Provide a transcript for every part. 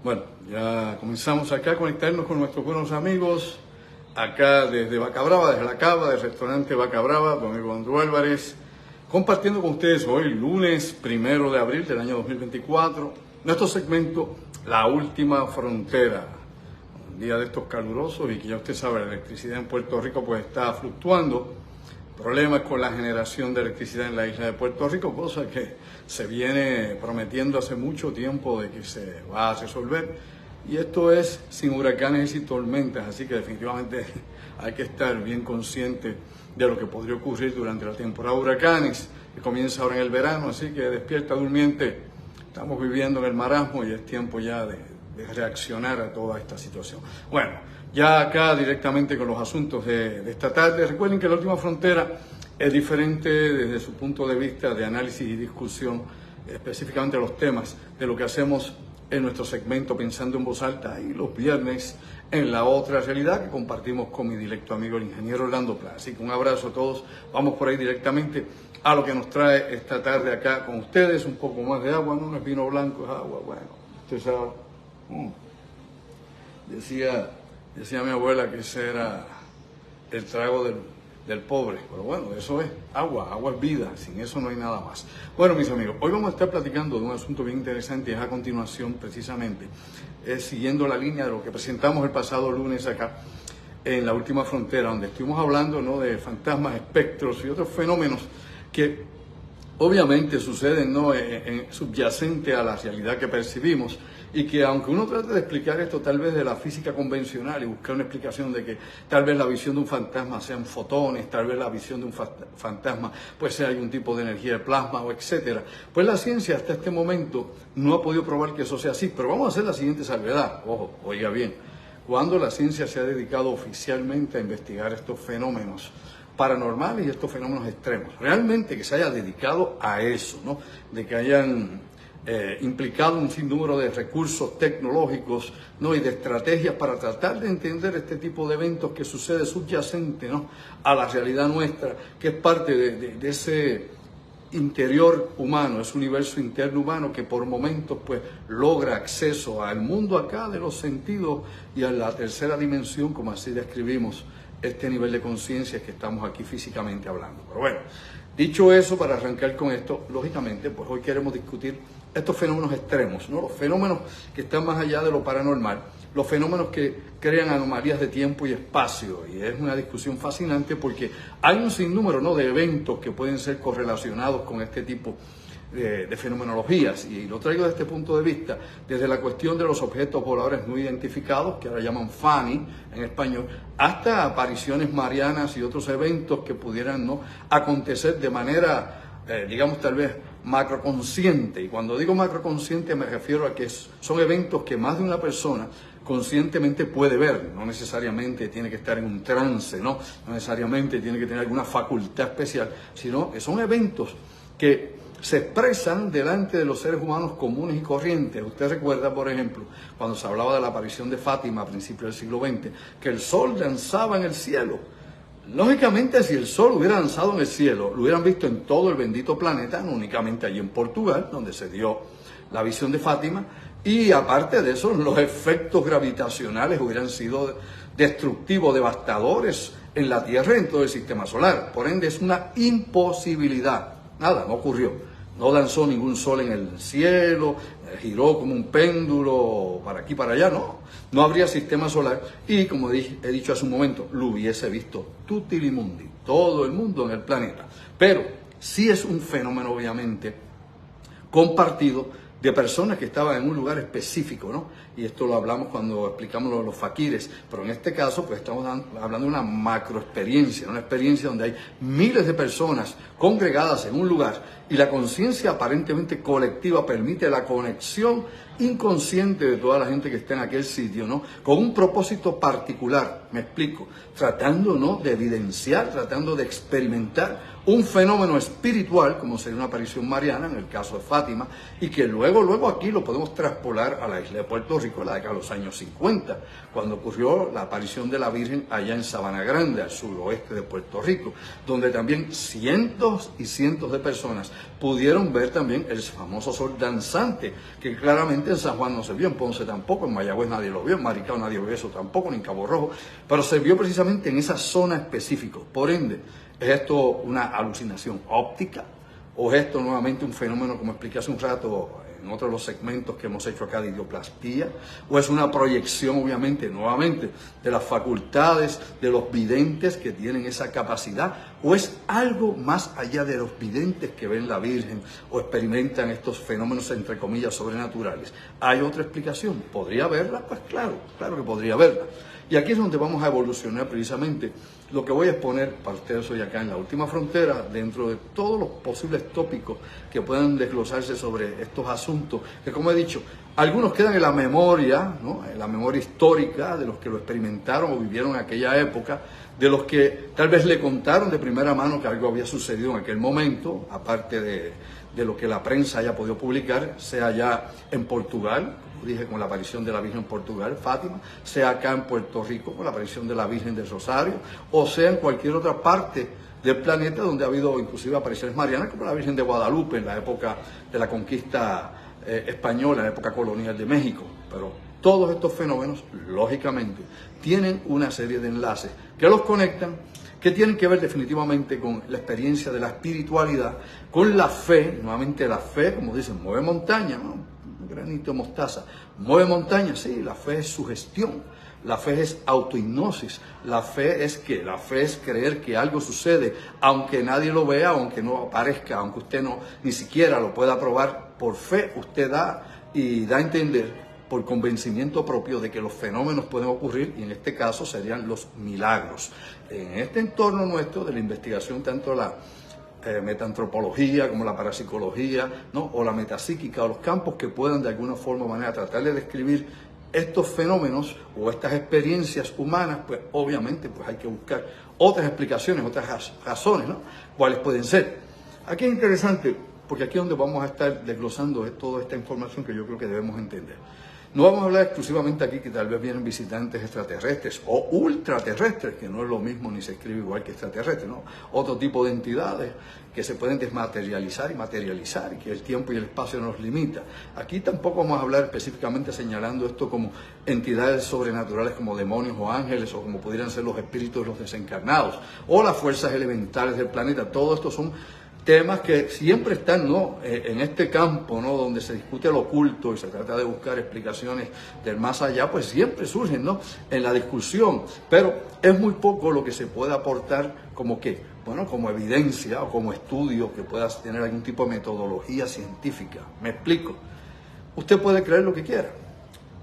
Bueno, ya comenzamos acá a conectarnos con nuestros buenos amigos, acá desde Vaca Brava, desde la cava del restaurante Vaca Brava, tu amigo Andrew Álvarez, compartiendo con ustedes hoy, lunes 1 de abril del año 2024, nuestro segmento La Última Frontera. Un día de estos calurosos y que ya usted sabe, la electricidad en Puerto Rico pues está fluctuando. Problemas con la generación de electricidad en la isla de Puerto Rico, cosa que se viene prometiendo hace mucho tiempo de que se va a resolver. Y esto es sin huracanes y tormentas, así que definitivamente hay que estar bien consciente de lo que podría ocurrir durante la temporada de huracanes, que comienza ahora en el verano, así que despierta durmiente. Estamos viviendo en el marasmo y es tiempo ya de reaccionar a toda esta situación. Bueno, ya acá directamente con los asuntos de esta tarde, recuerden que La Última Frontera es diferente desde su punto de vista de análisis y discusión, específicamente los temas de lo que hacemos en nuestro segmento Pensando en Voz Alta y los viernes en La Otra Realidad que compartimos con mi directo amigo el ingeniero Orlando Pla. Así que un abrazo a todos, vamos por ahí directamente a lo que nos trae esta tarde acá con ustedes, un poco más de agua, no es vino blanco, es agua, bueno, usted sabe. Decía mi abuela que ese era el trago del pobre, pero bueno, eso es agua es vida, sin eso no hay nada más. Bueno, mis amigos, hoy vamos a estar platicando de un asunto bien interesante y es a continuación precisamente, siguiendo la línea de lo que presentamos el pasado lunes acá en La Última Frontera, donde estuvimos hablando, ¿no?, de fantasmas, espectros y otros fenómenos que obviamente suceden, ¿no?, subyacente a la realidad que percibimos y que aunque uno trate de explicar esto tal vez de la física convencional y buscar una explicación de que tal vez la visión de un fantasma sean fotones, tal vez la visión de un fantasma pues sea algún tipo de energía de plasma o etcétera, pues la ciencia hasta este momento no ha podido probar que eso sea así. Pero vamos a hacer la siguiente salvedad, ojo, oiga bien, cuando la ciencia se ha dedicado oficialmente a investigar estos fenómenos paranormales y estos fenómenos extremos, realmente que se haya dedicado a eso, ¿no?, de que hayan implicado un sinnúmero de recursos tecnológicos, ¿no?, y de estrategias para tratar de entender este tipo de eventos que sucede subyacente, ¿no?, a la realidad nuestra, que es parte de ese interior humano, ese universo interno humano que por momentos pues logra acceso al mundo acá de los sentidos y a la tercera dimensión, como así describimos este nivel de conciencia que estamos aquí físicamente hablando. Pero bueno, dicho eso, para arrancar con esto, lógicamente, pues hoy queremos discutir estos fenómenos extremos, ¿no?, los fenómenos que están más allá de lo paranormal, los fenómenos que crean anomalías de tiempo y espacio. Y es una discusión fascinante porque hay un sinnúmero, ¿no?, de eventos que pueden ser correlacionados con este tipo de fenomenologías, y lo traigo desde este punto de vista, desde la cuestión de los objetos voladores no identificados, que ahora llaman FANI en español, hasta apariciones marianas y otros eventos que pudieran, ¿no?, acontecer de manera, digamos, tal vez macroconsciente. Y cuando digo macroconsciente me refiero a que son eventos que más de una persona conscientemente puede ver, no necesariamente tiene que estar en un trance, no necesariamente tiene que tener alguna facultad especial, sino que son eventos que se expresan delante de los seres humanos comunes y corrientes. Usted recuerda, por ejemplo, cuando se hablaba de la aparición de Fátima a principios del siglo XX, que el sol danzaba en el cielo. Lógicamente, si el sol hubiera danzado en el cielo, lo hubieran visto en todo el bendito planeta, no únicamente allí en Portugal, donde se dio la visión de Fátima, y aparte de eso, los efectos gravitacionales hubieran sido destructivos, devastadores en la Tierra y en todo el sistema solar. Por ende, es una imposibilidad. Nada, no ocurrió. No danzó ningún sol en el cielo, giró como un péndulo para aquí para allá, no habría sistema solar y, como he dicho hace un momento, lo hubiese visto tutti li mundi, todo el mundo en el planeta. Pero sí es un fenómeno obviamente compartido de personas que estaban en un lugar específico, ¿no? Y esto lo hablamos cuando explicamos los faquires, pero en este caso pues estamos hablando de una macroexperiencia, una experiencia donde hay miles de personas congregadas en un lugar y la conciencia aparentemente colectiva permite la conexión inconsciente de toda la gente que está en aquel sitio, ¿no? Con un propósito particular, me explico, tratando, ¿no?, de evidenciar, tratando de experimentar un fenómeno espiritual, como sería una aparición mariana, en el caso de Fátima, y que luego aquí lo podemos traspolar a la isla de Puerto Rico, en la década de los años 50, cuando ocurrió la aparición de la Virgen allá en Sabana Grande, al suroeste de Puerto Rico, donde también cientos y cientos de personas pudieron ver también el famoso sol danzante, que claramente en San Juan no se vio, en Ponce tampoco, en Mayagüez nadie lo vio, en Maricao nadie lo vio eso tampoco, ni en Cabo Rojo, pero se vio precisamente en esa zona específica. Por ende, ¿es esto una alucinación óptica? ¿O es esto nuevamente un fenómeno, como expliqué hace un rato en otro de los segmentos que hemos hecho acá, de idioplastía? ¿O es una proyección, obviamente, nuevamente, de las facultades de los videntes que tienen esa capacidad? ¿O es algo más allá de los videntes que ven la Virgen o experimentan estos fenómenos, entre comillas, sobrenaturales? ¿Hay otra explicación? ¿Podría haberla? Pues claro que podría haberla. Y aquí es donde vamos a evolucionar precisamente lo que voy a exponer para ustedes hoy acá en La Última Frontera, dentro de todos los posibles tópicos que puedan desglosarse sobre estos asuntos, que, como he dicho, algunos quedan en la memoria, ¿no?, en la memoria histórica de los que lo experimentaron o vivieron en aquella época, de los que tal vez le contaron de primera mano que algo había sucedido en aquel momento, aparte de lo que la prensa haya podido publicar, sea ya en Portugal, dije, con la aparición de la Virgen en Portugal, Fátima, sea acá en Puerto Rico con la aparición de la Virgen del Rosario, o sea en cualquier otra parte del planeta donde ha habido inclusive apariciones marianas, como la Virgen de Guadalupe en la época de la conquista española, en la época colonial de México. Pero todos estos fenómenos, lógicamente, tienen una serie de enlaces que los conectan, que tienen que ver definitivamente con la experiencia de la espiritualidad, con la fe. Nuevamente, la fe, como dicen, mueve montaña, ¿no? Un granito de mostaza, mueve montaña. Sí, la fe es sugestión, la fe es autohipnosis, la fe es ¿qué? La fe es creer que algo sucede, aunque nadie lo vea, aunque no aparezca, aunque usted no ni siquiera lo pueda probar. Por fe usted da y da a entender, por convencimiento propio, de que los fenómenos pueden ocurrir, y en este caso serían los milagros. En este entorno nuestro de la investigación, tanto la metaantropología como la parapsicología, ¿no?, o la metapsíquica, o los campos que puedan de alguna forma o manera tratar de describir estos fenómenos o estas experiencias humanas, pues obviamente pues hay que buscar otras explicaciones, otras razones, ¿no?, cuáles pueden ser. Aquí es interesante, porque aquí es donde vamos a estar desglosando toda esta información que yo creo que debemos entender. No vamos a hablar exclusivamente aquí que tal vez vienen visitantes extraterrestres o ultraterrestres, que no es lo mismo ni se escribe igual que extraterrestre, ¿no? Otro tipo de entidades que se pueden desmaterializar y materializar, y que el tiempo y el espacio nos limita. Aquí tampoco vamos a hablar específicamente señalando esto como entidades sobrenaturales como demonios o ángeles, o como pudieran ser los espíritus de los desencarnados, o las fuerzas elementales del planeta. Todo esto son temas que siempre están, ¿no?, en este campo, ¿no?, donde se discute lo oculto y se trata de buscar explicaciones del más allá, pues siempre surgen, ¿no?, en la discusión, pero es muy poco lo que se puede aportar como que, bueno, como evidencia o como estudio que pueda tener algún tipo de metodología científica. Me explico. Usted puede creer lo que quiera,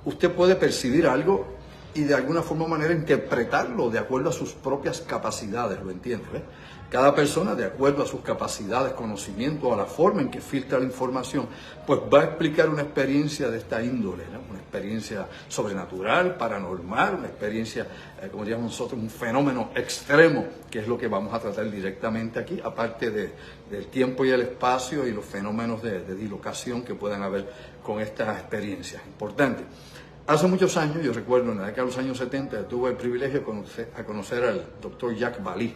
usted puede percibir algo y de alguna forma o manera interpretarlo de acuerdo a sus propias capacidades, ¿lo entiende? ¿Ves? Cada persona, de acuerdo a sus capacidades, conocimiento, a la forma en que filtra la información, pues va a explicar una experiencia de esta índole, ¿no? Una experiencia sobrenatural, paranormal, una experiencia, como diríamos nosotros, un fenómeno extremo, que es lo que vamos a tratar directamente aquí, aparte del tiempo y el espacio y los fenómenos de dilocación que puedan haber con estas experiencias. Importante. Hace muchos años, yo recuerdo, en la década de los años 70, tuve el privilegio de conocer al doctor Jacques Vallée,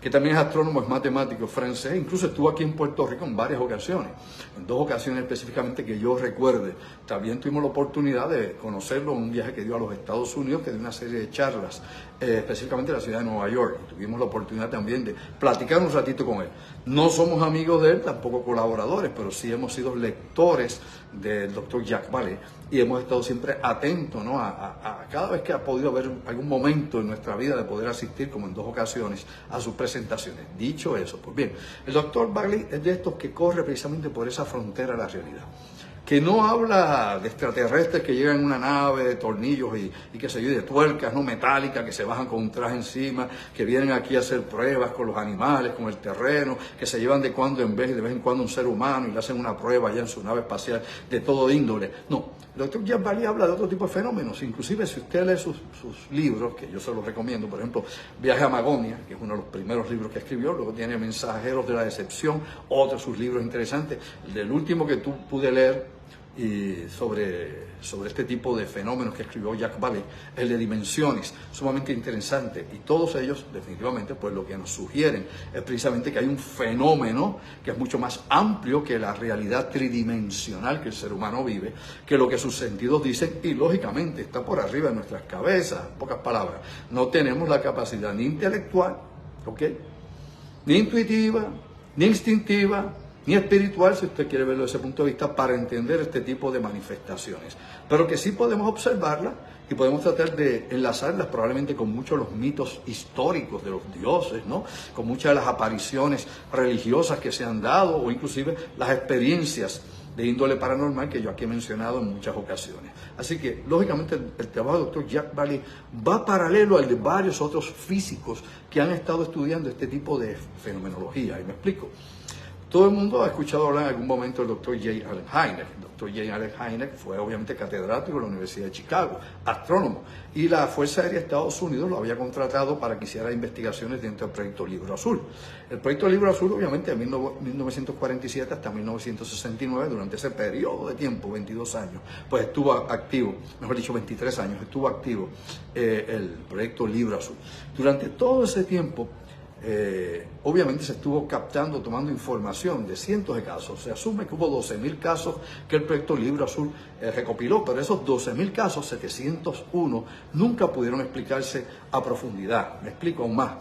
que también es astrónomo, es matemático francés, incluso estuvo aquí en Puerto Rico en varias ocasiones, en 2 ocasiones específicamente que yo recuerde. También tuvimos la oportunidad de conocerlo en un viaje que dio a los Estados Unidos, que dio una serie de charlas, específicamente en la ciudad de Nueva York. Y tuvimos la oportunidad también de platicar un ratito con él. No somos amigos de él, tampoco colaboradores, pero sí hemos sido lectores del doctor Jacques Vallée, y hemos estado siempre atentos, ¿no?, a cada vez que ha podido haber algún momento en nuestra vida de poder asistir, como en 2 ocasiones, a sus presentaciones. Dicho eso, pues bien, el doctor Vallée es de estos que corre precisamente por esa frontera de la realidad. que no habla de extraterrestres que llegan en una nave de tornillos y qué sé yo, de tuercas no metálicas que se bajan con un traje encima, que vienen aquí a hacer pruebas con los animales, con el terreno, que se llevan de vez en cuando un ser humano y le hacen una prueba allá en su nave espacial de todo índole. No, el doctor Jacques Vallée habla de otro tipo de fenómenos. Inclusive si usted lee sus libros, que yo se los recomiendo, por ejemplo, Viaje a Magonia, que es uno de los primeros libros que escribió, luego tiene Mensajeros de la Decepción, otro de sus libros interesantes. El último que pude leer y sobre este tipo de fenómenos que escribió Jacques Vallée, el de Dimensiones, sumamente interesante, y todos ellos definitivamente pues lo que nos sugieren es precisamente que hay un fenómeno que es mucho más amplio que la realidad tridimensional que el ser humano vive, que lo que sus sentidos dicen, y lógicamente está por arriba de nuestras cabezas. En pocas palabras, no tenemos la capacidad ni intelectual, ¿ok?, ni intuitiva, ni instintiva, ni espiritual, si usted quiere verlo desde ese punto de vista, para entender este tipo de manifestaciones. Pero que sí podemos observarlas y podemos tratar de enlazarlas probablemente con muchos de los mitos históricos de los dioses, ¿no?, con muchas de las apariciones religiosas que se han dado, o inclusive las experiencias de índole paranormal que yo aquí he mencionado en muchas ocasiones. Así que, lógicamente, el trabajo del doctor Jacques Vallée va paralelo al de varios otros físicos que han estado estudiando este tipo de fenomenología. Y me explico. Todo el mundo ha escuchado hablar en algún momento del doctor J. Allen Hynek. El doctor J. Allen Hynek fue obviamente catedrático de la Universidad de Chicago, astrónomo, y la Fuerza Aérea de Estados Unidos lo había contratado para que hiciera investigaciones dentro del proyecto Libro Azul. El proyecto Libro Azul, obviamente, de 1947 hasta 1969, durante ese periodo de tiempo, 22 años, pues estuvo activo, mejor dicho, 23 años, estuvo activo el proyecto Libro Azul. Durante todo ese tiempo, obviamente se estuvo captando, tomando información de cientos de casos. Se asume que hubo 12.000 casos que el proyecto Libro Azul recopiló, pero esos 12.000 casos, 701, nunca pudieron explicarse a profundidad. Me explico aún más.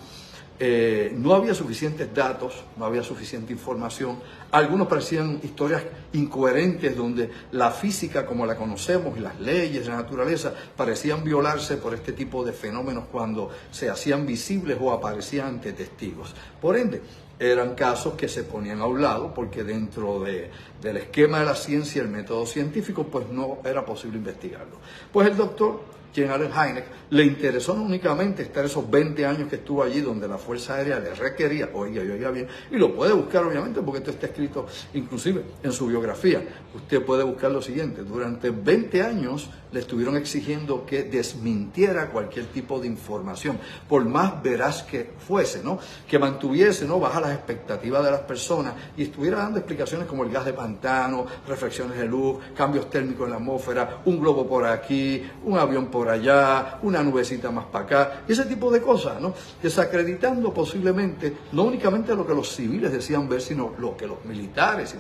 No había suficientes datos, no había suficiente información. Algunos parecían historias incoherentes donde la física como la conocemos y las leyes de la naturaleza parecían violarse por este tipo de fenómenos cuando se hacían visibles o aparecían ante testigos. Por ende, eran casos que se ponían a un lado porque dentro del esquema de la ciencia y el método científico pues no era posible investigarlo. Pues el doctor J. Allen Hynek le interesó no únicamente estar esos 20 años que estuvo allí donde la Fuerza Aérea le requería, oiga bien, y lo puede buscar obviamente porque esto está escrito inclusive en su biografía. Usted puede buscar lo siguiente: durante 20 años le estuvieron exigiendo que desmintiera cualquier tipo de información, por más veraz que fuese, ¿no?, que mantuviese, ¿no?, baja las expectativas de las personas y estuviera dando explicaciones como el gas de pantano, reflexiones de luz, cambios térmicos en la atmósfera, un globo por aquí, un avión por allá, una nubecita más para acá, y ese tipo de cosas, ¿no?, desacreditando posiblemente no únicamente lo que los civiles decían ver, sino lo que los militares y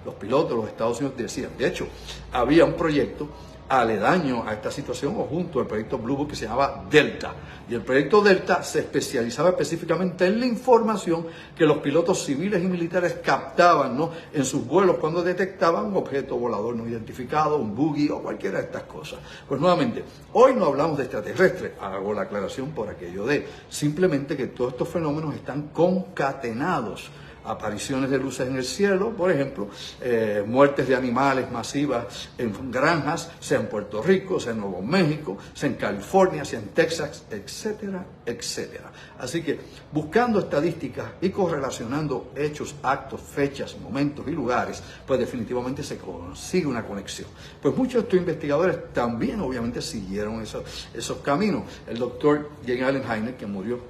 los pilotos de los Estados Unidos decían. De hecho, había un proyecto aledaño a esta situación o junto al proyecto Blue Book que se llamaba Delta. Y el proyecto Delta se especializaba específicamente en la información que los pilotos civiles y militares captaban, ¿no?, en sus vuelos cuando detectaban un objeto volador no identificado, un buggy o cualquiera de estas cosas. Pues nuevamente, hoy no hablamos de extraterrestres, hago la aclaración por aquello de simplemente que todos estos fenómenos están concatenados. Apariciones de luces en el cielo, por ejemplo, muertes de animales masivas en granjas, sea en Puerto Rico, sea en Nuevo México, sea en California, sea en Texas, etcétera, etcétera. Así que buscando estadísticas y correlacionando hechos, actos, fechas, momentos y lugares, pues definitivamente se consigue una conexión. Pues muchos de estos investigadores también obviamente siguieron esos caminos. El doctor J. Allen Hynek, que murió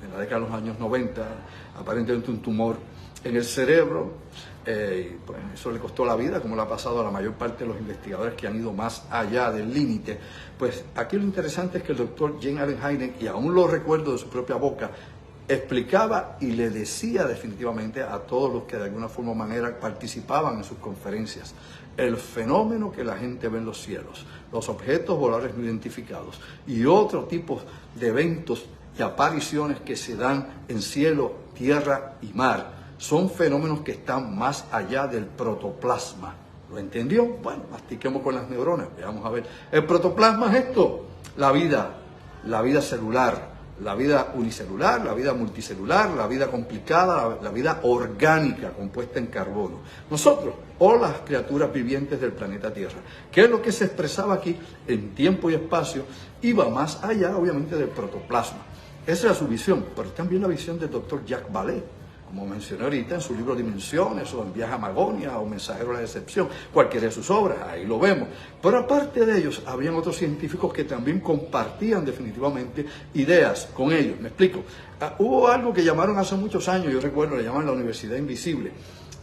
en la década de los años 90, aparentemente un tumor en el cerebro, y pues eso le costó la vida, como le ha pasado a la mayor parte de los investigadores que han ido más allá del límite. Pues aquí lo interesante es que el doctor J. Allen Hynek, y aún lo recuerdo de su propia boca, explicaba y le decía definitivamente a todos los que de alguna forma o manera participaban en sus conferencias el fenómeno que la gente ve en los cielos, los objetos voladores no identificados y otro tipo de eventos y apariciones que se dan en cielo, tierra y mar. Son fenómenos que están más allá del protoplasma. ¿Lo entendió? Bueno, mastiquemos con las neuronas, veamos a ver. El protoplasma es esto, la vida celular, la vida unicelular, la vida multicelular, la vida complicada, la vida orgánica compuesta en carbono. Nosotros, o las criaturas vivientes del planeta Tierra. ¿Qué es lo que se expresaba aquí en tiempo y espacio? Iba más allá, obviamente, del protoplasma. Esa era su visión, pero también la visión del doctor Jacques Vallée, como mencioné ahorita en su libro Dimensiones, o en Viaje a Magonia, o Mensajero de la Decepción, cualquiera de sus obras, ahí lo vemos. Pero aparte de ellos, habían otros científicos que también compartían definitivamente ideas con ellos. Me explico. Hubo algo que llamaron hace muchos años, yo recuerdo, le llaman la Universidad Invisible,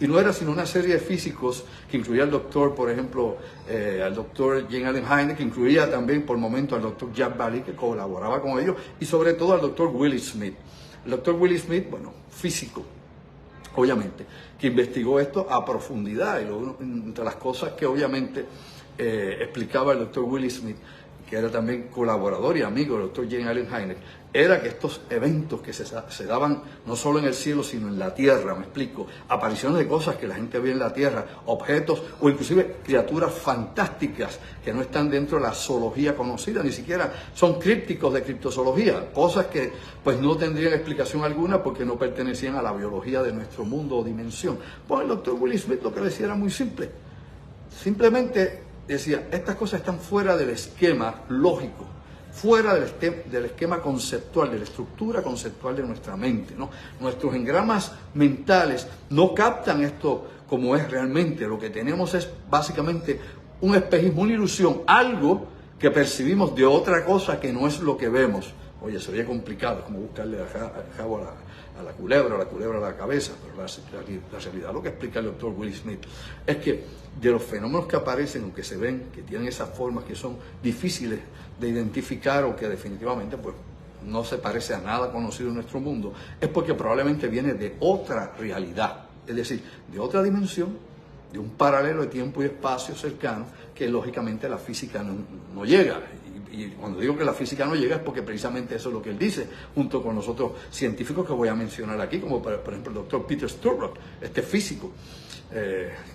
y no era sino una serie de físicos que incluía al doctor, por ejemplo, al doctor Jean Allen Hynek, que incluía también por momento al doctor Jacques Vallée, que colaboraba con ellos, y sobre todo al doctor Willie Smith. El doctor Willie Smith, bueno, físico, obviamente, que investigó esto a profundidad, y entre las cosas que obviamente explicaba el doctor Willie Smith, que era también colaborador y amigo del doctor Jean Allen Hynek, era que estos eventos que se daban no solo en el cielo, sino en la tierra, me explico, apariciones de cosas que la gente ve en la tierra, objetos o inclusive criaturas fantásticas que no están dentro de la zoología conocida, ni siquiera son crípticos de criptozoología, cosas que pues no tendrían explicación alguna porque no pertenecían a la biología de nuestro mundo o dimensión. Pues el doctor Willie Smith lo que decía era muy simple, simplemente decía, estas cosas están fuera del esquema lógico, fuera del esquema conceptual, de la estructura conceptual de nuestra mente, ¿no? Nuestros engramas mentales no captan esto como es realmente. Lo que tenemos es básicamente un espejismo, una ilusión, algo que percibimos de otra cosa que no es lo que vemos. Oye, sería complicado, es como buscarle a cabo a la culebra a la cabeza, pero la realidad, lo que explica el doctor Willie Smith, es que de los fenómenos que aparecen o que se ven, que tienen esas formas que son difíciles de identificar o que definitivamente pues no se parece a nada conocido en nuestro mundo, es porque probablemente viene de otra realidad, es decir, de otra dimensión, de un paralelo de tiempo y espacio cercano que lógicamente la física no llega. Y cuando digo que la física no llega es porque precisamente eso es lo que él dice, junto con los otros científicos que voy a mencionar aquí, como por ejemplo el doctor Peter Sturrock, este físico,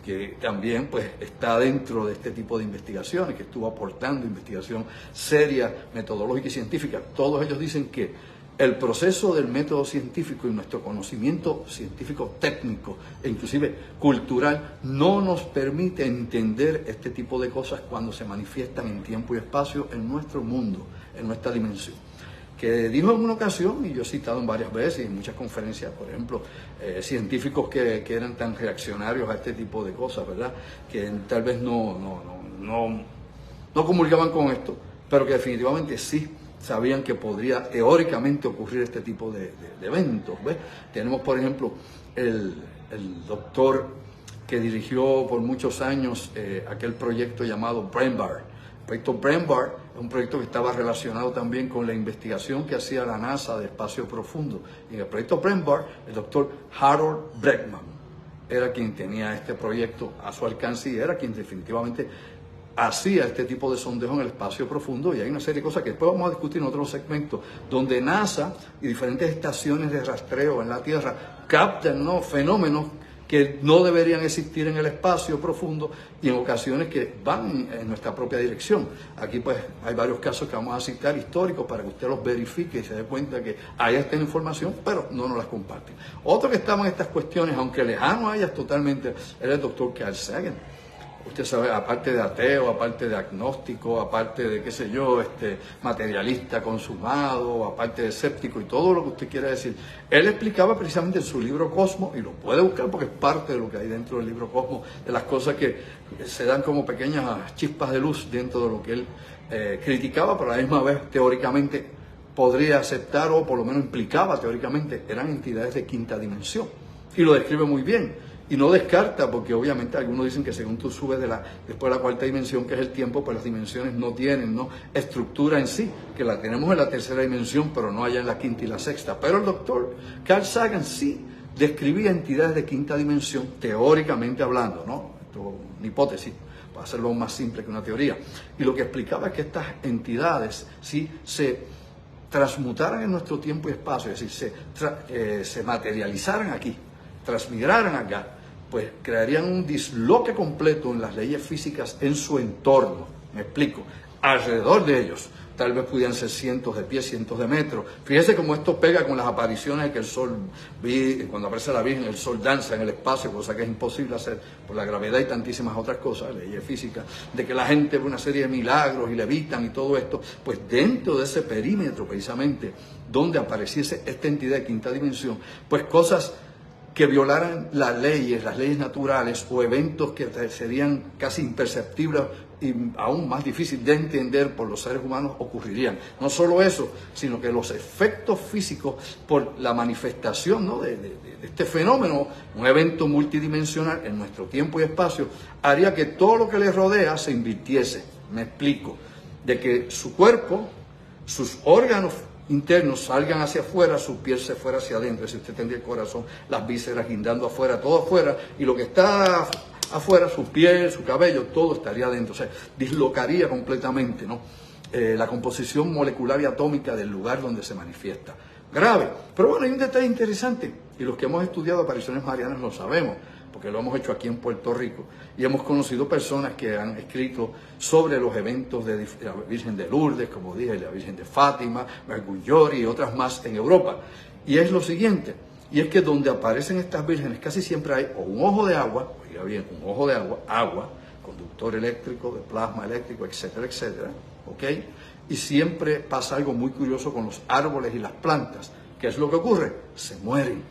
que también pues está dentro de este tipo de investigaciones, que estuvo aportando investigación seria, metodológica y científica. Todos ellos dicen que el proceso del método científico y nuestro conocimiento científico técnico e inclusive cultural no nos permite entender este tipo de cosas cuando se manifiestan en tiempo y espacio en nuestro mundo, en nuestra dimensión. Que dijo en una ocasión, y yo he citado en varias veces y en muchas conferencias, por ejemplo, científicos que eran tan reaccionarios a este tipo de cosas, ¿verdad? Que tal vez no comulgaban con esto, pero que definitivamente sí sabían que podría teóricamente ocurrir este tipo de eventos, ¿ves? Tenemos, por ejemplo, el doctor que dirigió por muchos años aquel proyecto llamado BrainBar. El proyecto BrainBar es un proyecto que estaba relacionado también con la investigación que hacía la NASA de espacio profundo. Y en el proyecto BrainBar, el doctor Harold Bregman era quien tenía este proyecto a su alcance y era quien definitivamente hacía este tipo de sondeo en el espacio profundo. Y hay una serie de cosas que después vamos a discutir en otros segmentos, donde NASA y diferentes estaciones de rastreo en la Tierra captan, ¿no?, fenómenos que no deberían existir en el espacio profundo y en ocasiones que van en nuestra propia dirección. Aquí pues hay varios casos que vamos a citar históricos para que usted los verifique y se dé cuenta que hay esta información, pero no nos las comparten. Otro que estaba en estas cuestiones, aunque lejano a ellas totalmente, era el doctor Carl Sagan. Usted sabe, aparte de ateo, aparte de agnóstico, aparte de, qué sé yo, materialista consumado, aparte de escéptico y todo lo que usted quiera decir, él explicaba precisamente en su libro Cosmos, y lo puede buscar porque es parte de lo que hay dentro del libro Cosmos, de las cosas que se dan como pequeñas chispas de luz dentro de lo que él criticaba, pero a la misma vez teóricamente podría aceptar, o por lo menos implicaba teóricamente, eran entidades de quinta dimensión. Y lo describe muy bien. Y no descarta, porque obviamente algunos dicen que según tú subes después de la cuarta dimensión, que es el tiempo, pues las dimensiones no tienen, ¿no?, estructura en sí, que la tenemos en la tercera dimensión, pero no allá en la quinta y la sexta. Pero el doctor Carl Sagan sí describía entidades de quinta dimensión, teóricamente hablando, ¿no? Esto es una hipótesis, para hacerlo aún más simple que una teoría. Y lo que explicaba es que estas entidades sí se transmutaran en nuestro tiempo y espacio, es decir, se materializaran aquí, transmigraran acá, pues crearían un disloque completo en las leyes físicas en su entorno. Me explico. alrededor de ellos. Tal vez pudieran ser cientos de pies, cientos de metros. Fíjese cómo esto pega con las apariciones de que el sol, cuando aparece la Virgen, el sol danza en el espacio, cosa que es imposible hacer por la gravedad y tantísimas otras cosas, leyes físicas, de que la gente ve una serie de milagros y levitan y todo esto, pues dentro de ese perímetro precisamente donde apareciese esta entidad de quinta dimensión, pues cosas que violaran las leyes naturales o eventos que serían casi imperceptibles y aún más difícil de entender por los seres humanos ocurrirían. No solo eso, sino que los efectos físicos por la manifestación, ¿no?, de este fenómeno, un evento multidimensional en nuestro tiempo y espacio, haría que todo lo que le rodea se invirtiese. Me explico. De que su cuerpo, sus órganos internos salgan hacia afuera, su piel se fuera hacia adentro. Si usted tendría el corazón, las vísceras guindando afuera, todo afuera, y lo que está afuera, su piel, su cabello, todo estaría adentro. O sea, dislocaría completamente, ¿no?, la composición molecular y atómica del lugar donde se manifiesta. Grave. Pero bueno, hay un detalle interesante, y los que hemos estudiado apariciones marianas lo sabemos, porque lo hemos hecho aquí en Puerto Rico, y hemos conocido personas que han escrito sobre los eventos de la Virgen de Lourdes, como dije, la Virgen de Fátima, Mergulliori y otras más en Europa. Y es lo siguiente, y es que donde aparecen estas vírgenes casi siempre hay o un ojo de agua, oiga bien, un ojo de agua, conductor eléctrico, de plasma eléctrico, etcétera, etcétera, ¿ok? Y siempre pasa algo muy curioso con los árboles y las plantas. ¿Qué es lo que ocurre? Se mueren,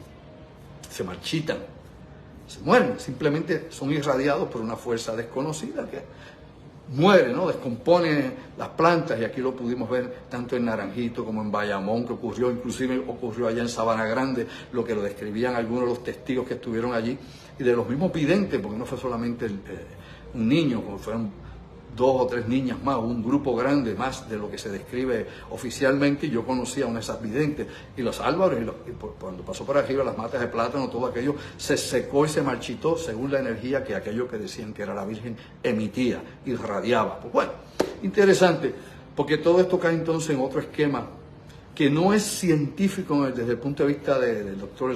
se marchitan. Se mueren, simplemente son irradiados por una fuerza desconocida que muere, ¿no?, descompone las plantas, y aquí lo pudimos ver tanto en Naranjito como en Bayamón, que ocurrió, inclusive ocurrió allá en Sabana Grande, lo que lo describían algunos de los testigos que estuvieron allí, y de los mismos videntes, porque no fue solamente un niño, como fueron 2 o 3 niñas más, un grupo grande más de lo que se describe oficialmente. Y yo conocía a una de esas videntes, y los árboles, cuando pasó por arriba, las matas de plátano, todo aquello se secó y se marchitó según la energía que aquello que decían que era la Virgen emitía, irradiaba. Pues bueno, interesante, porque todo esto cae entonces en otro esquema que no es científico desde el punto de vista del doctor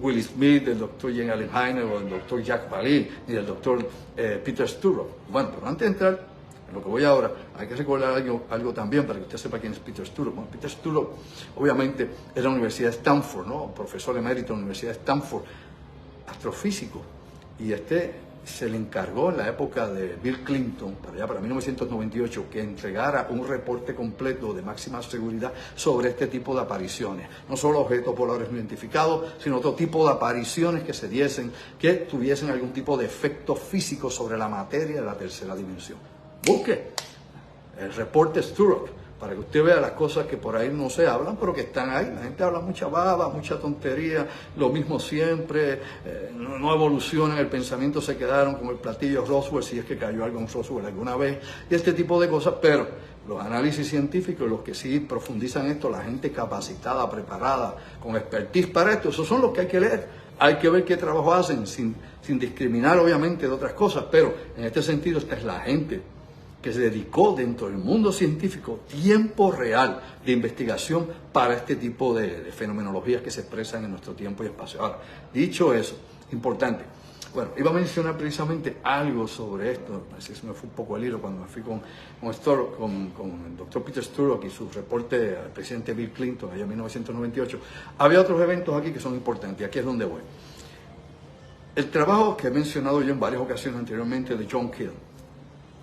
Will Smith, del doctor Jen Allen Heiner, o del doctor Jack Vallee, ni del doctor Peter Sturrock. Bueno, pero antes de entrar en lo que voy ahora, hay que recordar algo también para que usted sepa quién es Peter Sturrock. Bueno, Peter Sturrock, obviamente, es de la Universidad de Stanford, ¿no?, profesor emérito de la Universidad de Stanford, astrofísico, y se le encargó en la época de Bill Clinton, para 1998, que entregara un reporte completo de máxima seguridad sobre este tipo de apariciones. No solo objetos polares no identificados, sino otro tipo de apariciones que se diesen, que tuviesen algún tipo de efecto físico sobre la materia de la tercera dimensión. Busque el reporte Sturrock, para que usted vea las cosas que por ahí no se hablan, pero que están ahí. La gente habla mucha baba, mucha tontería, lo mismo siempre, no evolucionan, el pensamiento se quedaron como el platillo Roswell, si es que cayó algo en Roswell alguna vez, y este tipo de cosas. Pero los análisis científicos, los que sí profundizan esto, la gente capacitada, preparada, con expertise para esto, esos son los que hay que leer. Hay que ver qué trabajo hacen, sin discriminar obviamente de otras cosas, pero en este sentido esta es la gente que se dedicó dentro del mundo científico tiempo real de investigación para este tipo de fenomenologías que se expresan en nuestro tiempo y espacio. Ahora, dicho eso, importante, bueno, iba a mencionar precisamente algo sobre esto, así se me fue un poco el hilo cuando me fui con el doctor Peter Sturrock y su reporte al presidente Bill Clinton allá en 1998. Había otros eventos aquí que son importantes, y aquí es donde voy. El trabajo que he mencionado yo en varias ocasiones anteriormente de John Keel,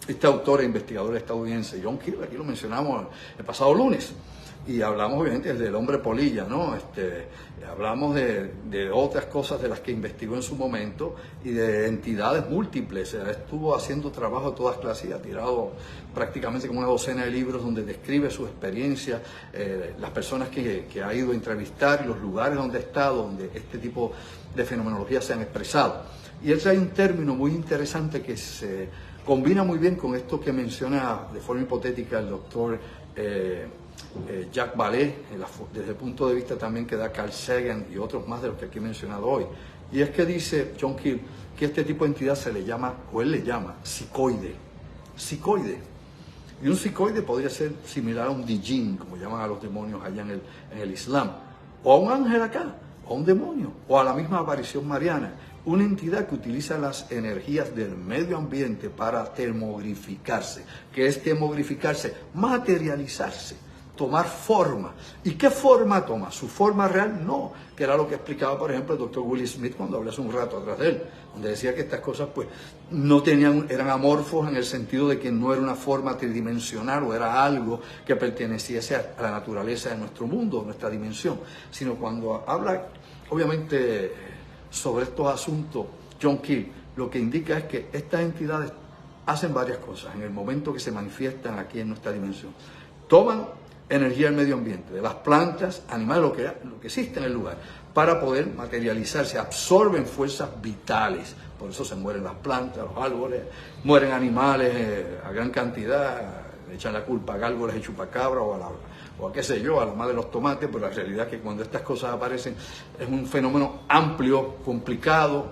este autor e investigador estadounidense, John Keel, aquí lo mencionamos el pasado lunes, y hablamos obviamente del hombre polilla, ¿no? Hablamos de otras cosas de las que investigó en su momento, y de entidades múltiples. Estuvo haciendo trabajo de todas clases y ha tirado prácticamente como una docena de libros donde describe su experiencia, las personas que ha ido a entrevistar y los lugares donde ha estado, donde este tipo de fenomenología se han expresado. Y él trae un término muy interesante que se combina muy bien con esto que menciona de forma hipotética el doctor Jack Vallee, desde el punto de vista también que da Carl Sagan y otros más de los que aquí he mencionado hoy. Y es que dice John Keel que este tipo de entidad se le llama, o él le llama, psicoide. Psicoide. Y un psicoide podría ser similar a un Dijin, como llaman a los demonios allá en el Islam, o a un ángel acá, o a un demonio, o a la misma aparición mariana. una entidad que utiliza las energías del medio ambiente para termogrificarse. ¿Qué es termogrificarse? Materializarse, tomar forma. ¿Y qué forma toma? ¿Su forma real? No, que era lo que explicaba, por ejemplo, el doctor Will Smith cuando hablé hace un rato atrás de él, donde decía que estas cosas pues no tenían, eran amorfos en el sentido de que no era una forma tridimensional o era algo que perteneciese a la naturaleza de nuestro mundo, nuestra dimensión, sino cuando habla, obviamente, sobre estos asuntos, John Keel, lo que indica es que estas entidades hacen varias cosas en el momento que se manifiestan aquí en nuestra dimensión. Toman energía del medio ambiente, de las plantas, animales, lo que existe en el lugar, para poder materializarse, absorben fuerzas vitales. Por eso se mueren las plantas, los árboles, mueren animales a gran cantidad, le echan la culpa a gárgolas y chupacabra o a qué sé yo, a la madre de los tomates, pero la realidad es que cuando estas cosas aparecen es un fenómeno amplio, complicado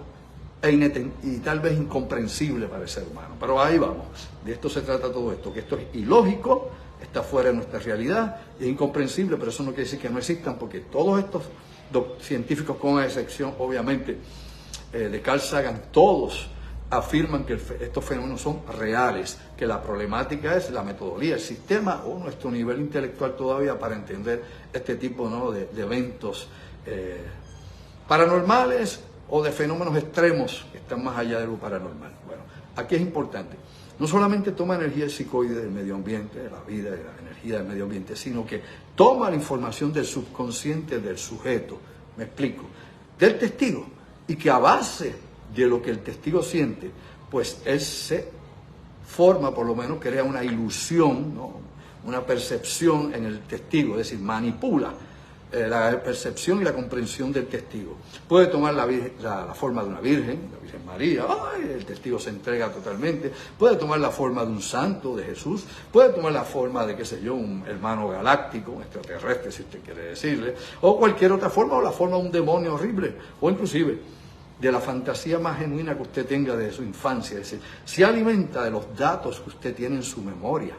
y tal vez incomprensible para el ser humano. Pero ahí vamos, de esto se trata todo esto, que esto es ilógico, está fuera de nuestra realidad, es incomprensible, pero eso no quiere decir que no existan, porque todos estos científicos, con excepción obviamente de Carl Sagan, todos afirman que estos fenómenos son reales, que la problemática es la metodología, el sistema o nuestro nivel intelectual todavía para entender este tipo, ¿no?, de eventos paranormales o de fenómenos extremos que están más allá de lo paranormal. Bueno, aquí es importante. No solamente toma energía psicoide del medio ambiente, de la vida, de la energía del medio ambiente, sino que toma la información del subconsciente del sujeto, me explico, del testigo, y que a base de lo que el testigo siente, pues él se forma, por lo menos crea una ilusión, ¿no?, una percepción en el testigo, es decir, manipula la percepción y la comprensión del testigo. Puede tomar la forma de una virgen, la Virgen María, el testigo se entrega totalmente. Puede tomar la forma de un santo, de Jesús. Puede tomar la forma de, qué sé yo, un hermano galáctico, un extraterrestre, si usted quiere decirle, o cualquier otra forma, o la forma de un demonio horrible, o inclusive de la fantasía más genuina que usted tenga de su infancia. Es decir, se alimenta de los datos que usted tiene en su memoria,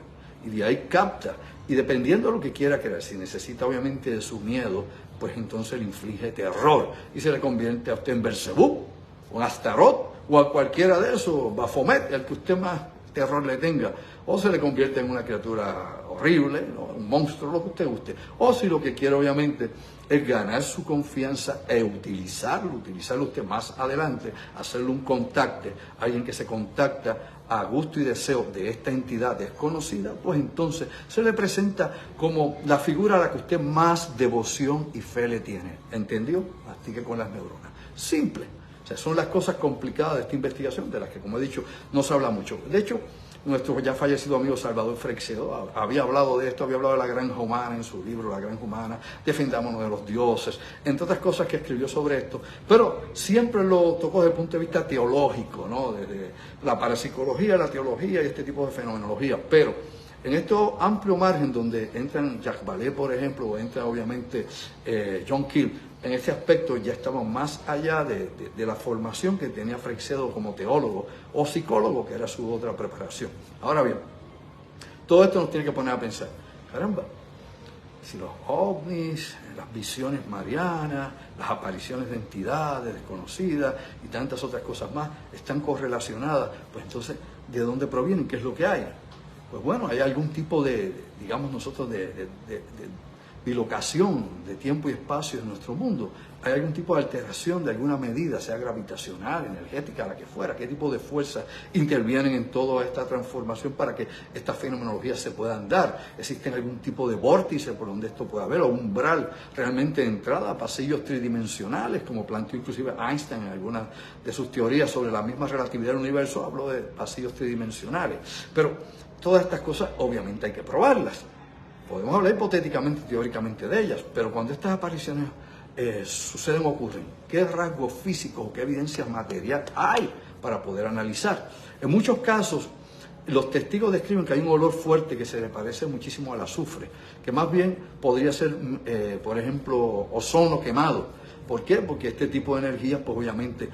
y de ahí capta. Y dependiendo de lo que quiera creer, si necesita obviamente de su miedo, pues entonces le inflige terror y se le convierte a usted en Belcebú, o en Astaroth, o a cualquiera de esos, Baphomet, el que usted más terror le tenga, o se le convierte en una criatura horrible, ¿no?, un monstruo, lo que usted guste, o si lo que quiere obviamente es ganar su confianza e utilizarlo usted más adelante, hacerle un contacto, alguien que se contacta a gusto y deseo de esta entidad desconocida, pues entonces se le presenta como la figura a la que usted más devoción y fe le tiene. ¿Entendió? Mastique con las neuronas. Simple. O sea, son las cosas complicadas de esta investigación, de las que, como he dicho, no se habla mucho. De hecho, nuestro ya fallecido amigo Salvador Freixedo había hablado de esto, había hablado de la granja humana en su libro La Granja Humana, Defendámonos de los dioses, entre otras cosas que escribió sobre esto, pero siempre lo tocó desde el punto de vista teológico, ¿no?, desde la parapsicología, la teología y este tipo de fenomenología. Pero en este amplio margen donde entran Jacques Vallée, por ejemplo, o entra obviamente John Keel, en este aspecto ya estamos más allá de la formación que tenía Freixedo como teólogo o psicólogo, que era su otra preparación. Ahora bien, todo esto nos tiene que poner a pensar, caramba, si los ovnis, las visiones marianas, las apariciones de entidades desconocidas y tantas otras cosas más están correlacionadas, pues entonces, ¿de dónde provienen? ¿Qué es lo que hay? Pues bueno, hay algún tipo de, digamos nosotros, de bilocación de tiempo y espacio en nuestro mundo. Hay algún tipo de alteración de alguna medida, sea gravitacional, energética, la que fuera. ¿Qué tipo de fuerzas intervienen en toda esta transformación para que estas fenomenologías se puedan dar? ¿Existe algún tipo de vórtice por donde esto pueda haber, o umbral realmente de entrada a pasillos tridimensionales, como planteó inclusive Einstein en algunas de sus teorías sobre la misma relatividad del universo? Habló de pasillos tridimensionales. Pero todas estas cosas obviamente hay que probarlas. Podemos hablar hipotéticamente y teóricamente de ellas, pero cuando estas apariciones suceden, ocurren, ¿qué rasgos físicos o qué evidencias material hay para poder analizar? En muchos casos, los testigos describen que hay un olor fuerte que se le parece muchísimo al azufre, que más bien podría ser, por ejemplo, ozono quemado. ¿Por qué? Porque este tipo de energía, pues obviamente,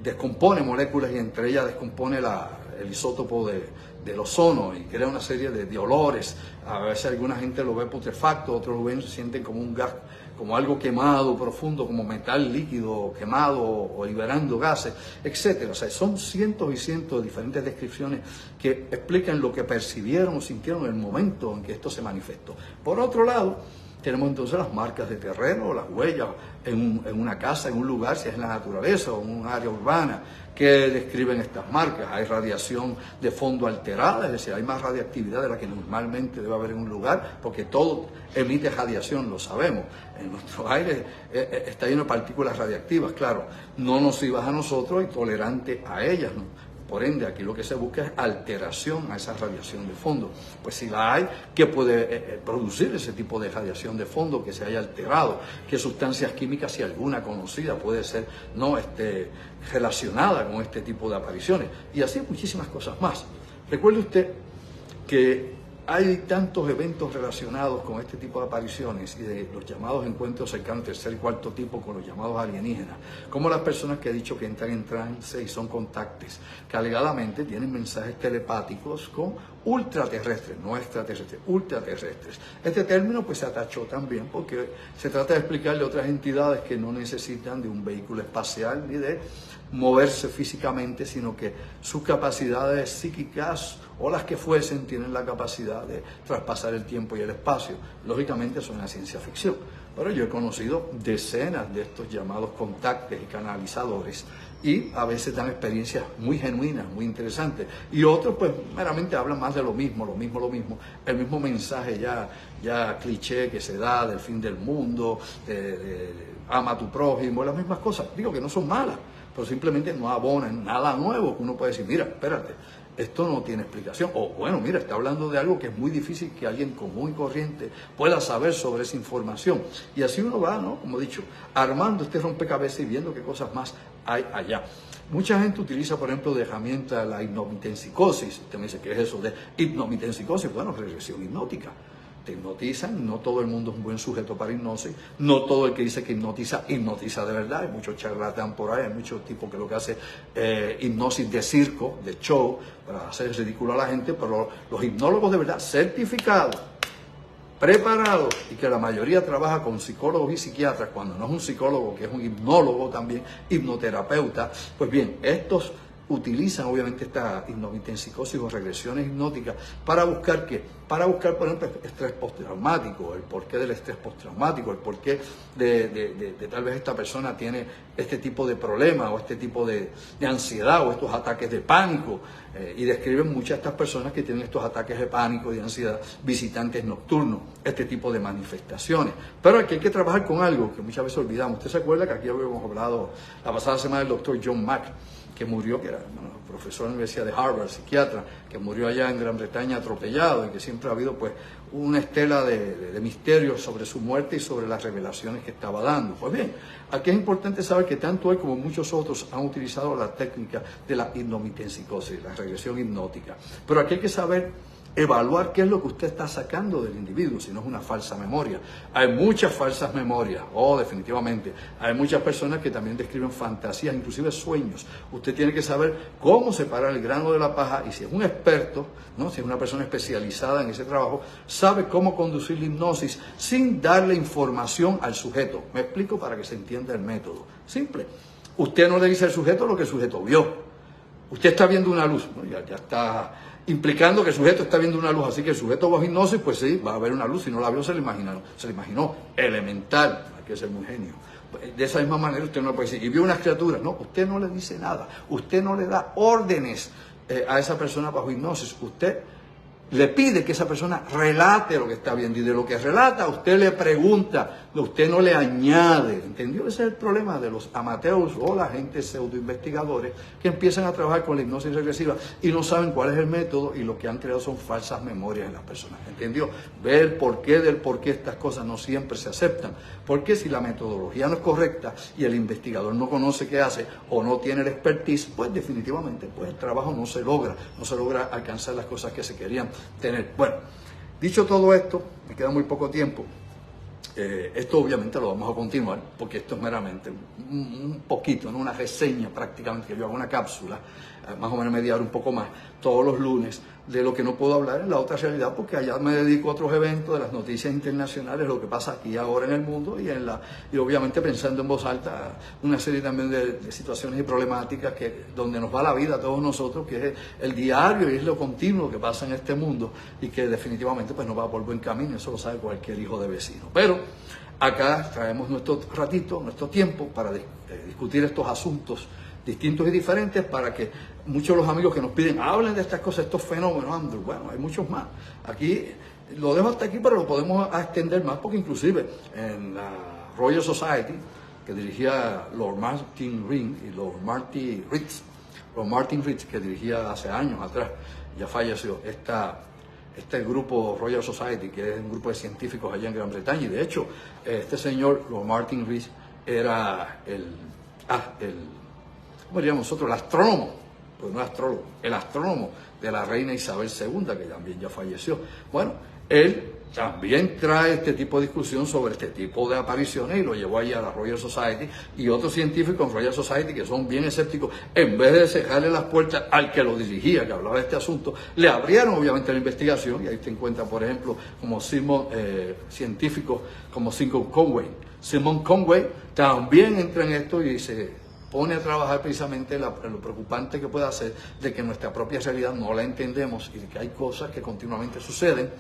descompone moléculas y entre ellas descompone el isótopo del ozono y crea una serie de olores. A veces alguna gente lo ve putrefacto, otros lo ven, sienten como un gas como algo quemado, profundo, como metal líquido quemado o liberando gases, etcétera. O sea, son cientos y cientos de diferentes descripciones que explican lo que percibieron o sintieron en el momento en que esto se manifestó. Por otro lado, tenemos entonces las marcas de terreno, las huellas en una casa, en un lugar, si es en la naturaleza o en un área urbana, que describen estas marcas. Hay radiación de fondo alterada, es decir, hay más radiactividad de la que normalmente debe haber en un lugar, porque todo emite radiación, lo sabemos. En nuestro aire está lleno de partículas radiactivas, claro, no nocivas a nosotros y tolerantes a ellas, ¿no? Por ende, aquí lo que se busca es alteración a esa radiación de fondo. Pues si la hay, ¿qué puede producir ese tipo de radiación de fondo que se haya alterado? ¿Qué sustancias químicas, si alguna conocida, puede ser no relacionada con este tipo de apariciones? Y así muchísimas cosas más. Recuerde usted que hay tantos eventos relacionados con este tipo de apariciones y de los llamados encuentros cercanos, tercer y cuarto tipo, con los llamados alienígenas, como las personas que he dicho que entran en trance y son contactos, que alegadamente tienen mensajes telepáticos con ultraterrestres, no extraterrestres, ultraterrestres. Este término pues se atachó también porque se trata de explicarle a otras entidades que no necesitan de un vehículo espacial ni de moverse físicamente, sino que sus capacidades psíquicas o las que fuesen tienen la capacidad de traspasar el tiempo y el espacio. Lógicamente eso es una ciencia ficción, pero yo he conocido decenas de estos llamados contactos y canalizadores y a veces dan experiencias muy genuinas, muy interesantes, y otros pues meramente hablan más de lo mismo, el mismo mensaje ya cliché que se da del fin del mundo, de ama a tu prójimo, las mismas cosas. Digo que no son malas, pero simplemente no abonan nada nuevo que uno puede decir, mira, espérate, esto no tiene explicación. O bueno, mira, está hablando de algo que es muy difícil que alguien común y corriente pueda saber sobre esa información. Y así uno va, ¿no? Como he dicho, armando este rompecabezas y viendo qué cosas más hay allá. Mucha gente utiliza, por ejemplo, de herramienta la hipnomitensicosis. Usted me dice, ¿qué es eso de hipnomitensicosis? Bueno, regresión hipnótica. Te hipnotizan, no todo el mundo es un buen sujeto para hipnosis, no todo el que dice que hipnotiza, hipnotiza de verdad, hay muchos charlatán por ahí, hay muchos tipos que lo que hace hipnosis de circo, de show, para hacer ridículo a la gente, pero los hipnólogos de verdad, certificados, preparados, y que la mayoría trabaja con psicólogos y psiquiatras, cuando no es un psicólogo, que es un hipnólogo también, hipnoterapeuta, pues bien, estos utilizan obviamente esta hipnomitensicosis o regresiones hipnóticas para buscar ¿qué? Para buscar, por ejemplo, estrés postraumático, el porqué del estrés postraumático, el porqué de tal vez esta persona tiene este tipo de problema o este tipo de ansiedad o estos ataques de pánico. Y describen muchas de estas personas que tienen estos ataques de pánico y de ansiedad, visitantes nocturnos, este tipo de manifestaciones. Pero aquí hay que trabajar con algo que muchas veces olvidamos. ¿Usted se acuerda que aquí habíamos hablado la pasada semana del doctor John Mack, que murió, que era profesor de la Universidad de Harvard, psiquiatra, que murió allá en Gran Bretaña atropellado y que siempre ha habido pues una estela de misterios sobre su muerte y sobre las revelaciones que estaba dando? Pues bien, aquí es importante saber que tanto él como muchos otros han utilizado la técnica de la hipnomitensicosis, la regresión hipnótica. Pero aquí hay que saber evaluar qué es lo que usted está sacando del individuo, si no es una falsa memoria. Hay muchas falsas memorias, definitivamente. Hay muchas personas que también describen fantasías, inclusive sueños. Usted tiene que saber cómo separar el grano de la paja, y si es un experto, ¿no? Si es una persona especializada en ese trabajo, sabe cómo conducir la hipnosis sin darle información al sujeto. Me explico para que se entienda el método. Simple. Usted no le dice al sujeto lo que el sujeto vio. Usted está viendo una luz, ¿no? ya está implicando que el sujeto está viendo una luz, así que el sujeto bajo hipnosis, pues sí, va a ver una luz, si no la vio se la imaginó, elemental, hay que ser muy genio. De esa misma manera usted no le puede decir, y vio unas criaturas, no, usted no le dice nada, usted no le da órdenes a esa persona bajo hipnosis, usted le pide que esa persona relate lo que está viendo, y de lo que relata usted le pregunta, usted no le añade. ¿Entendió? Ese es el problema de los amateurs o la gente pseudoinvestigadores que empiezan a trabajar con la hipnosis regresiva y no saben cuál es el método, y lo que han creado son falsas memorias en las personas. ¿Entendió? Ve el porqué del por qué estas cosas no siempre se aceptan. Porque si la metodología no es correcta y el investigador no conoce qué hace o no tiene el expertise, pues definitivamente pues el trabajo no se logra alcanzar las cosas que se querían tener. Bueno, dicho todo esto, me queda muy poco tiempo. Esto obviamente lo vamos a continuar, porque esto es meramente un poquito, ¿no? Una reseña prácticamente, que yo hago una cápsula, más o menos media hora, un poco más, todos los lunes, de lo que no puedo hablar en la otra realidad, porque allá me dedico a otros eventos, de las noticias internacionales, lo que pasa aquí ahora en el mundo, y obviamente pensando en voz alta una serie también de situaciones y problemáticas donde nos va la vida a todos nosotros, que es el diario y es lo continuo que pasa en este mundo, y que definitivamente pues nos va por buen camino, eso lo sabe cualquier hijo de vecino. Pero acá traemos nuestro ratito, nuestro tiempo para discutir estos asuntos distintos y diferentes, para que muchos de los amigos que nos piden hablen de estas cosas, estos fenómenos, Andrew, bueno, hay muchos más. Aquí lo dejo hasta aquí, pero lo podemos extender más, porque inclusive en la Royal Society, que dirigía Lord Martin Rees y Lord Martin Rees, que dirigía hace años atrás, ya falleció, este grupo Royal Society, que es un grupo de científicos allá en Gran Bretaña, y de hecho este señor Lord Martin Rees era ¿cómo diríamos nosotros? El astrónomo, pues no astrólogo, el astrónomo de la reina Isabel II, que también ya falleció. Bueno, él también trae este tipo de discusión sobre este tipo de apariciones, y lo llevó allá a la Royal Society, y otros científicos en Royal Society que son bien escépticos, en vez de cerrarle las puertas al que lo dirigía, que hablaba de este asunto, le abrieron obviamente la investigación, y ahí te encuentras, por ejemplo, como científicos como Simon Conway también entra en esto y se pone a trabajar precisamente lo preocupante que puede ser de que nuestra propia realidad no la entendemos, y de que hay cosas que continuamente suceden,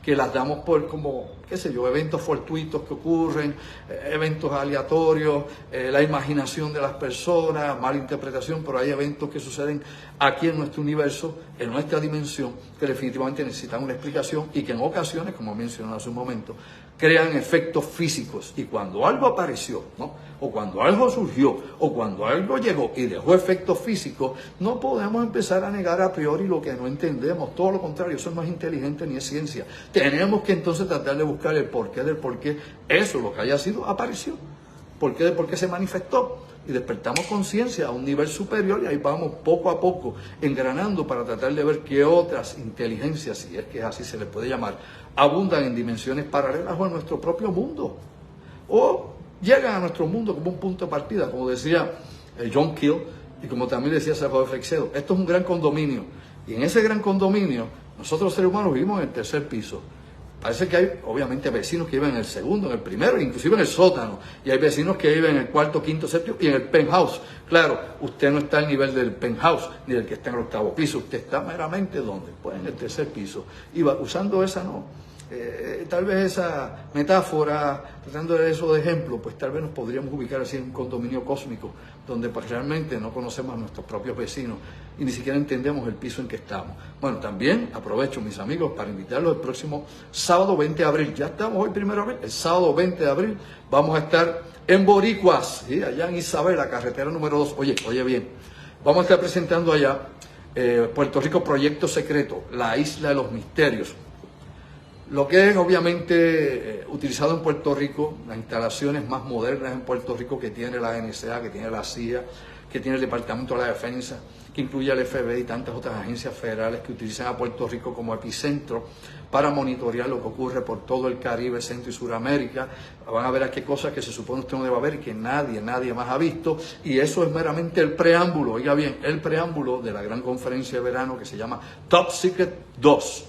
que las damos por como, qué sé yo, eventos fortuitos que ocurren, eventos aleatorios, la imaginación de las personas, mala interpretación, pero hay eventos que suceden aquí en nuestro universo, en nuestra dimensión, que definitivamente necesitan una explicación, y que en ocasiones, como mencioné hace un momento, crean efectos físicos. Y cuando algo apareció, ¿no?, o cuando algo surgió, o cuando algo llegó y dejó efectos físicos, no podemos empezar a negar a priori lo que no entendemos. Todo lo contrario, eso no es inteligente ni es ciencia. Tenemos que entonces tratar de buscar el porqué del porqué eso, lo que haya sido, apareció. ¿Por qué se manifestó? Y despertamos conciencia a un nivel superior, y ahí vamos poco a poco engranando para tratar de ver qué otras inteligencias, si es que así se les puede llamar, abundan en dimensiones paralelas o en nuestro propio mundo, o llegan a nuestro mundo como un punto de partida, como decía John Keel, y como también decía Salvador Freixedo. Esto es un gran condominio, y en ese gran condominio nosotros los seres humanos vivimos en el tercer piso. Parece que hay, obviamente, vecinos que viven en el segundo, en el primero, inclusive en el sótano. Y hay vecinos que viven en el cuarto, quinto, séptimo y en el penthouse. Claro, usted no está al nivel del penthouse, ni del que está en el octavo piso. Usted está meramente, ¿dónde? Pues en el tercer piso. Y va usando esa, tal vez esa metáfora, tratando de eso de ejemplo, pues tal vez nos podríamos ubicar así en un condominio cósmico, donde pues realmente no conocemos a nuestros propios vecinos y ni siquiera entendemos el piso en que estamos. Bueno, también aprovecho, mis amigos, para invitarlos el próximo sábado 20 de abril. Ya estamos hoy 1 de abril, el sábado 20 de abril vamos a estar en Boricuas, ¿sí?, allá en Isabela, carretera número 2. Oye bien, vamos a estar presentando allá Puerto Rico Proyecto Secreto, la Isla de los Misterios. Lo que es obviamente utilizado en Puerto Rico, las instalaciones más modernas en Puerto Rico que tiene la NSA, que tiene la CIA, que tiene el Departamento de la Defensa, que incluye al FBI y tantas otras agencias federales que utilizan a Puerto Rico como epicentro para monitorear lo que ocurre por todo el Caribe, Centro y Suramérica. Van a ver aquí cosas que se supone usted no debe ver y que nadie más ha visto, y eso es meramente el preámbulo, oiga bien, el preámbulo de la gran conferencia de verano que se llama Top Secret 2.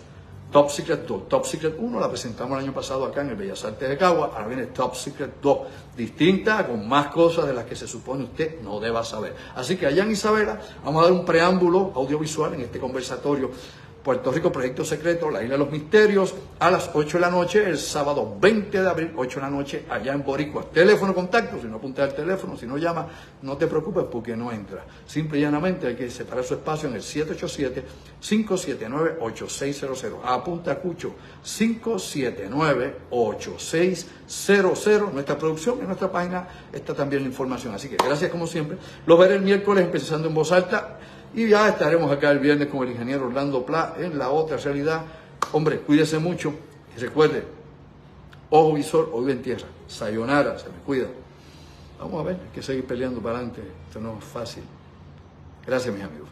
Top Secret 2. Top Secret 1 la presentamos el año pasado acá en el Bellas Artes de Cagua. Ahora viene Top Secret 2, distinta, con más cosas de las que se supone usted no deba saber. Así que allá en Isabela vamos a dar un preámbulo audiovisual en este conversatorio Puerto Rico Proyecto Secreto, la Isla de los Misterios, a las 8 de la noche, el sábado 20 de abril, 8 de la noche, allá en Boricua. Teléfono, contacto, si no apunta el teléfono, si no llama, no te preocupes porque no entra. Simple y llanamente hay que separar su espacio en el 787-579-8600. Apunta, Cucho, 579-8600. Nuestra producción, en nuestra página está también la información. Así que gracias como siempre. Los veré el miércoles empezando en voz alta. Y ya estaremos acá el viernes con el ingeniero Orlando Pla en la otra realidad. Hombre, cuídese mucho y recuerde, ojo visor, oído en tierra. Sayonara, se me cuida. Vamos a ver, hay que seguir peleando para adelante. Esto no es fácil. Gracias, mis amigos.